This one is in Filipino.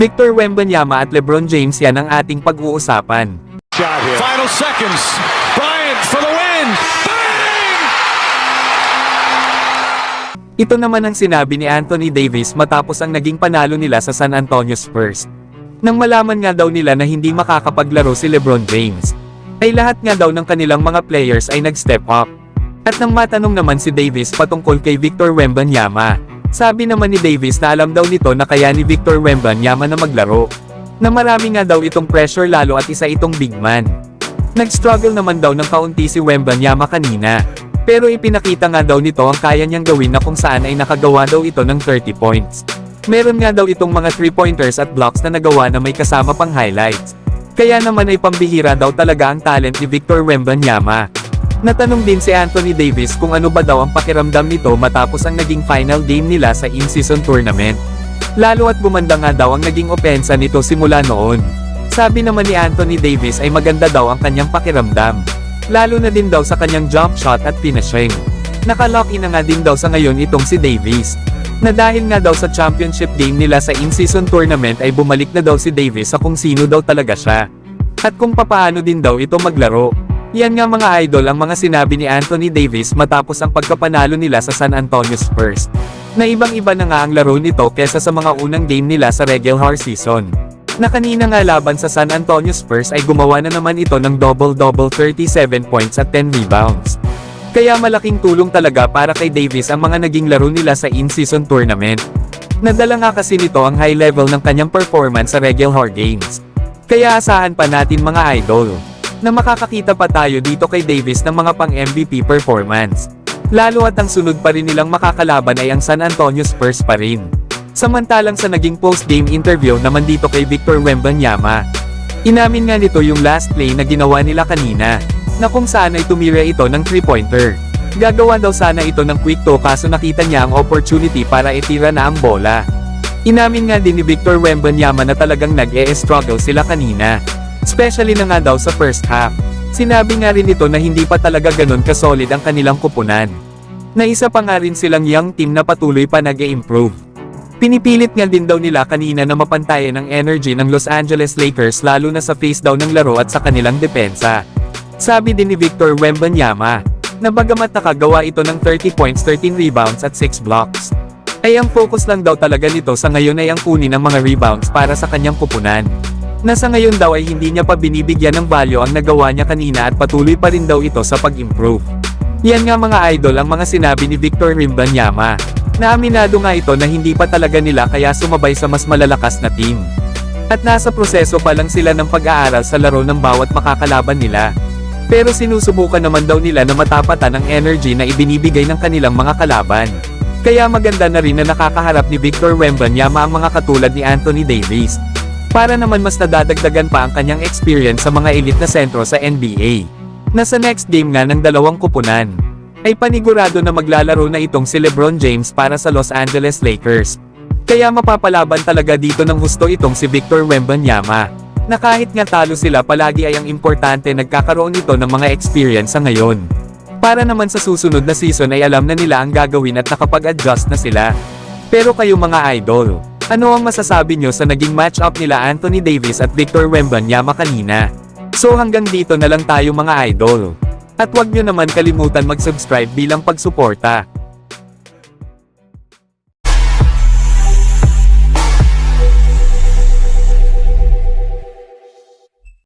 Victor Wembanyama at LeBron James, yan ang ating pag-uusapan. Final seconds. Bryant for the win. Bang! Ito naman ang sinabi ni Anthony Davis matapos ang naging panalo nila sa San Antonio Spurs. Nang malaman nga daw nila na hindi makakapaglaro si LeBron James, ay lahat nga daw ng kanilang mga players ay nag-step up. At nang matanong naman si Davis patungkol kay Victor Wembanyama, sabi naman ni Davis na alam daw nito na kaya ni Victor Wembanyama na maglaro, na marami nga daw itong pressure lalo at isa itong big man. Nag-struggle naman daw ng kaunti si Wembanyama kanina, pero ipinakita nga daw nito ang kaya niyang gawin na kung saan ay nakagawa daw ito ng 30 points. Meron nga daw itong mga 3-pointers at blocks na nagawa na may kasama pang highlights. Kaya naman ay pambihira daw talaga ang talent ni Victor Wembanyama. Natanong din si Anthony Davis kung ano ba daw ang pakiramdam nito matapos ang naging final game nila sa in-season tournament. Lalo at gumanda nga daw ang naging opensa nito simula noon. Sabi naman ni Anthony Davis ay maganda daw ang kanyang pakiramdam. Lalo na din daw sa kanyang jump shot at finishing. Naka-lock in na nga din daw sa ngayon itong si Davis. Na dahil nga daw sa championship game nila sa in-season tournament ay bumalik na daw si Davis sa kung sino daw talaga siya. At kung papaano din daw ito maglaro. Yan nga mga idol ang mga sinabi ni Anthony Davis matapos ang pagkapanalo nila sa San Antonio Spurs. Na ibang-iba na nga ang laro nito kesa sa mga unang game nila sa regular season. Na kanina nga laban sa San Antonio Spurs ay gumawa na naman ito ng double-double 37 points at 10 rebounds. Kaya malaking tulong talaga para kay Davis ang mga naging laro nila sa in-season tournament. Nadala nga kasi nito ang high level ng kanyang performance sa regular games. Kaya asahan pa natin mga idol na makakakita pa tayo dito kay Davis ng mga pang-MVP performance. Lalo at ang sunod pa rin nilang makakalaban ay ang San Antonio Spurs pa rin. Samantalang sa naging post-game interview naman dito kay Victor Wembanyama, inamin nga nito yung last play na ginawa nila kanina, na kung saan ay tumira ito ng 3-pointer. Gagawa daw sana ito ng quick to kaso nakita niya ang opportunity para itira na ang bola. Inamin nga din ni Victor Wembanyama na talagang nag-e-struggle sila kanina. Especially na nga daw sa first half. Sinabi nga rin ito na hindi pa talaga ganun kasolid ang kanilang kupunan. Na isa pa nga rin silang young team na patuloy pa nag-e-improve. Pinipilit nga din daw nila kanina na mapantayan ang energy ng Los Angeles Lakers lalo na sa face down ng laro at sa kanilang depensa. Sabi din ni Victor Wembanyama, na bagamat nakagawa ito ng 30 points, 13 rebounds at 6 blocks, ay ang focus lang daw talaga nito sa ngayon ay ang kunin ng mga rebounds para sa kanyang kupunan. Na sa ngayon daw ay hindi niya pa binibigyan ng value ang nagawa niya kanina at patuloy pa rin daw ito sa pag-improve. Yan nga mga idol ang mga sinabi ni Victor Wembanyama, na aminado nga ito na hindi pa talaga nila kaya sumabay sa mas malalakas na team. At nasa proseso pa lang sila ng pag-aaral sa laro ng bawat makakalaban nila. Pero sinusubukan naman daw nila na matapatan ang energy na ibinibigay ng kanilang mga kalaban. Kaya maganda na rin na nakakaharap ni Victor Wembanyama ang mga katulad ni Anthony Davis. Para naman mas nadadagdagan pa ang kanyang experience sa mga elite na sentro sa NBA. Na sa next game nga ng dalawang kupunan, ay panigurado na maglalaro na itong si LeBron James para sa Los Angeles Lakers. Kaya mapapalaban talaga dito ng husto itong si Victor Wembanyama. Na kahit nga talo sila palagi ay ang importante nagkakaroon ito ng mga experience sa ngayon. Para naman sa susunod na season ay alam na nila ang gagawin at nakapag-adjust na sila. Pero kayo mga idol, ano ang masasabi nyo sa naging match-up nila Anthony Davis at Victor Wembanyama kanina? So hanggang dito na lang tayo mga idol. At huwag nyo naman kalimutan mag-subscribe bilang pagsuporta.